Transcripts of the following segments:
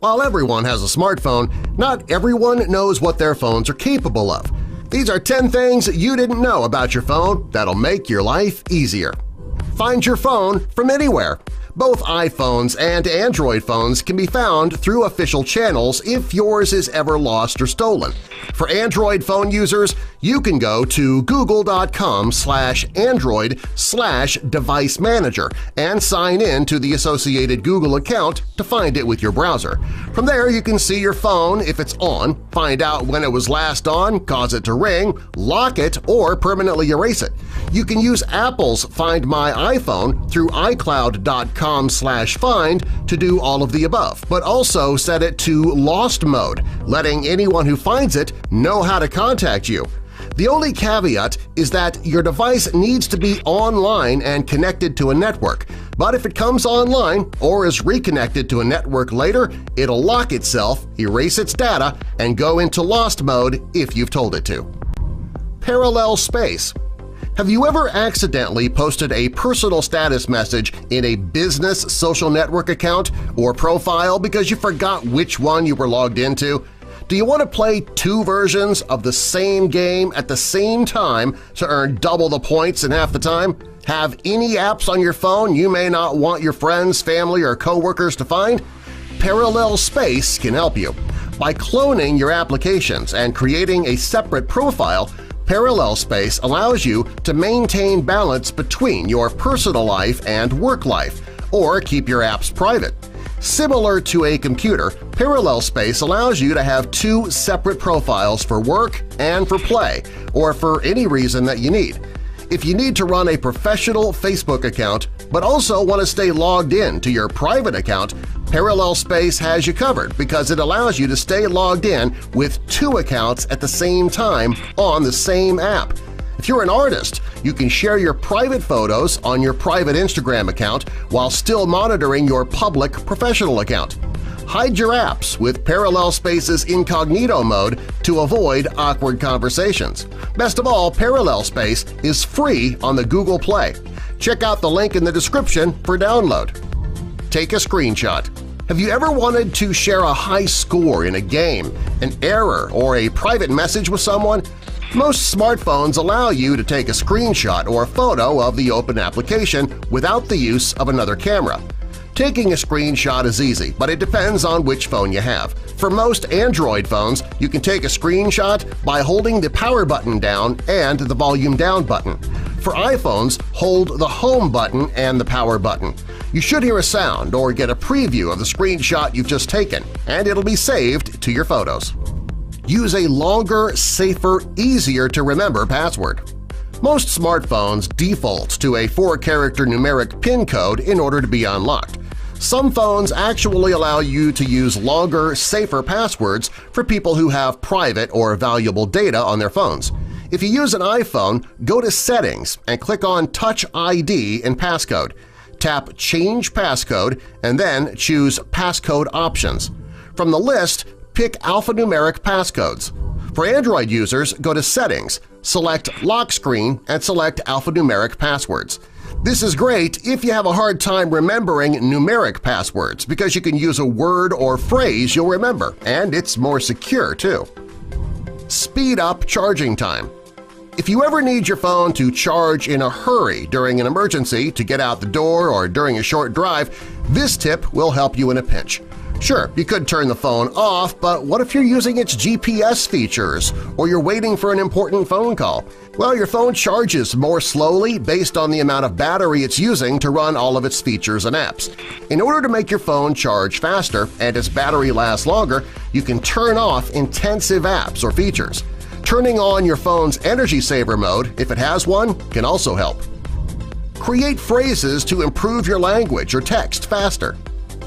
While everyone has a smartphone, not everyone knows what their phones are capable of. These are 10 things you didn't know about your phone that'll make your life easier. Find your phone from anywhere. Both iPhones and Android phones can be found through official channels if yours is ever lost or stolen. For Android phone users, you can go to google.com/android/device manager and sign in to the associated Google account to find it with your browser. From there, you can see your phone if it's on, find out when it was last on, cause it to ring, lock it, or permanently erase it. You can use Apple's Find My iPhone through iCloud.com/find to do all of the above, but also set it to Lost Mode, letting anyone who finds it know how to contact you. The only caveat is that your device needs to be online and connected to a network, but if it comes online or is reconnected to a network later, it'll lock itself, erase its data, and go into Lost Mode if you've told it to. Parallel space. Have you ever accidentally posted a personal status message in a business social network account or profile because you forgot which one you were logged into? Do you want to play two versions of the same game at the same time to earn double the points in half the time? Have any apps on your phone you may not want your friends, family, or coworkers to find? Parallel Space can help you. By cloning your applications and creating a separate profile, Parallel Space allows you to maintain balance between your personal life and work life, or keep your apps private. Similar to a computer, Parallel Space allows you to have two separate profiles for work and for play, or for any reason that you need. If you need to run a professional Facebook account but also want to stay logged in to your private account, Parallel Space has you covered because it allows you to stay logged in with two accounts at the same time on the same app. If you're an artist, you can share your private photos on your private Instagram account while still monitoring your public professional account. Hide your apps with Parallel Space's incognito mode to avoid awkward conversations. Best of all, Parallel Space is free on the Google Play. Check out the link in the description for download. Take a screenshot. Have you ever wanted to share a high score in a game, an error, or a private message with someone? Most smartphones allow you to take a screenshot or a photo of the open application without the use of another camera. Taking a screenshot is easy, but it depends on which phone you have. For most Android phones, you can take a screenshot by holding the power button down and the volume down button. For iPhones, hold the home button and the power button. You should hear a sound or get a preview of the screenshot you've just taken, and it'll be saved to your photos. Use a longer, safer, easier-to-remember password. Most smartphones default to a 4-character numeric PIN code in order to be unlocked. Some phones actually allow you to use longer, safer passwords for people who have private or valuable data on their phones. If you use an iPhone, go to Settings and click on Touch ID and Passcode. Tap Change Passcode and then choose Passcode Options. From the list, pick alphanumeric passcodes. For Android users, go to Settings, select Lock Screen, and select alphanumeric passwords. This is great if you have a hard time remembering numeric passwords because you can use a word or phrase you'll remember, and it's more secure too. Speed up charging time. If you ever need your phone to charge in a hurry during an emergency, to get out the door, or during a short drive, this tip will help you in a pinch. Sure, you could turn the phone off, but what if you're using its GPS features or you're waiting for an important phone call? Well, your phone charges more slowly based on the amount of battery it's using to run all of its features and apps. In order to make your phone charge faster and its battery last longer, you can turn off intensive apps or features. Turning on your phone's energy saver mode, if it has one, can also help. Create phrases to improve your language or text faster.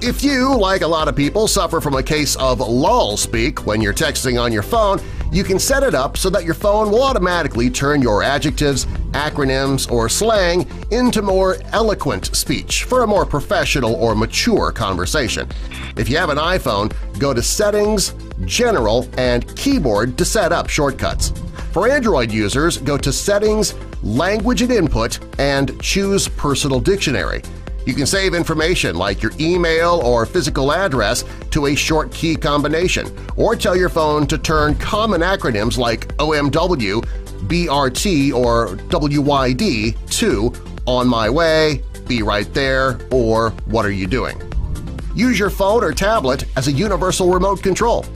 If you, like a lot of people, suffer from a case of lull speak when you're texting on your phone, you can set it up so that your phone will automatically turn your adjectives, acronyms, or slang into more eloquent speech for a more professional or mature conversation. If you have an iPhone, go to Settings, General, and Keyboard to set up shortcuts. For Android users, go to Settings, Language and Input, and choose Personal Dictionary. You can save information like your email or physical address to a short key combination, or tell your phone to turn common acronyms like OMW, BRT, or WYD to "On my way," "Be right there," or "What are you doing?" Use your phone or tablet as a universal remote control.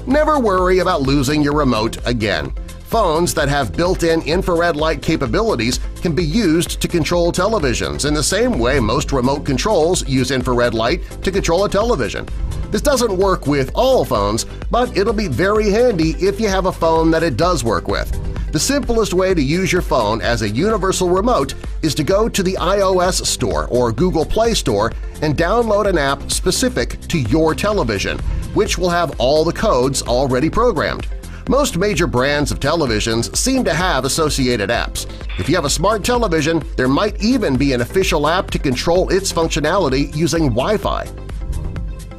Never worry about losing your remote again. Phones that have built-in infrared light capabilities can be used to control televisions in the same way most remote controls use infrared light to control a television. This doesn't work with all phones, but it'll be very handy if you have a phone that it does work with. The simplest way to use your phone as a universal remote is to go to the iOS Store or Google Play Store and download an app specific to your television, which will have all the codes already programmed. Most major brands of televisions seem to have associated apps. If you have a smart television, there might even be an official app to control its functionality using Wi-Fi.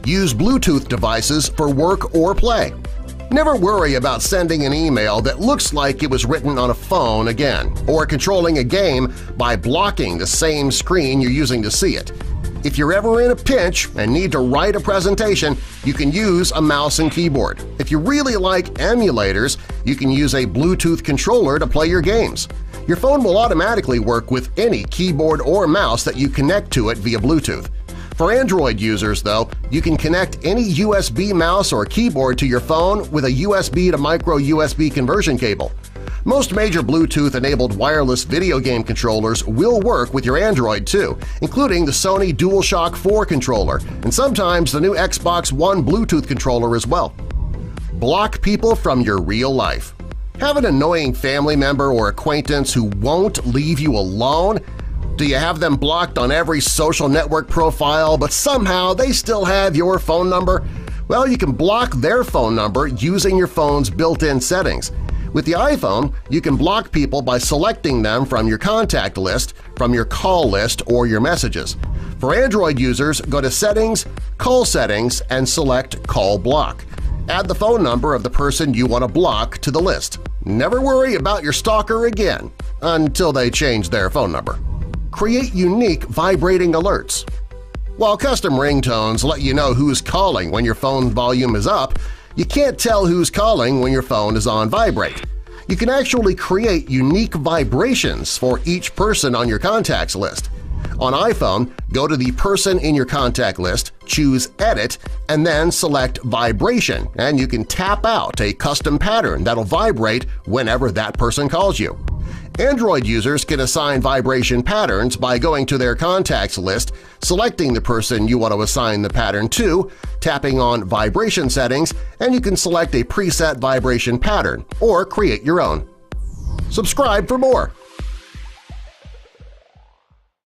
Use Bluetooth devices for work or play. Never worry about sending an email that looks like it was written on a phone again, or controlling a game by blocking the same screen you're using to see it. If you're ever in a pinch and need to write a presentation, you can use a mouse and keyboard. If you really like emulators, you can use a Bluetooth controller to play your games. Your phone will automatically work with any keyboard or mouse that you connect to it via Bluetooth. For Android users, though, you can connect any USB mouse or keyboard to your phone with a USB to micro USB conversion cable. Most major Bluetooth-enabled wireless video game controllers will work with your Android too, including the Sony DualShock 4 controller and sometimes the new Xbox One Bluetooth controller as well. Block people from your real life. Have an annoying family member or acquaintance who won't leave you alone? Do you have them blocked on every social network profile, but somehow they still have your phone number? Well, you can block their phone number using your phone's built-in settings. With the iPhone, you can block people by selecting them from your contact list, from your call list, or your messages. For Android users, go to Settings, Call Settings, and select Call Block. Add the phone number of the person you want to block to the list. Never worry about your stalker again until they change their phone number. Create unique vibrating alerts. While custom ringtones let you know who's calling when your phone volume is up, you can't tell who's calling when your phone is on vibrate. You can actually create unique vibrations for each person on your contacts list. On iPhone, go to the person in your contact list, choose Edit, and then select Vibration, and you can tap out a custom pattern that'll vibrate whenever that person calls you. Android users can assign vibration patterns by going to their contacts list, selecting the person you want to assign the pattern to, tapping on Vibration Settings, and you can select a preset vibration pattern or create your own. Subscribe for more!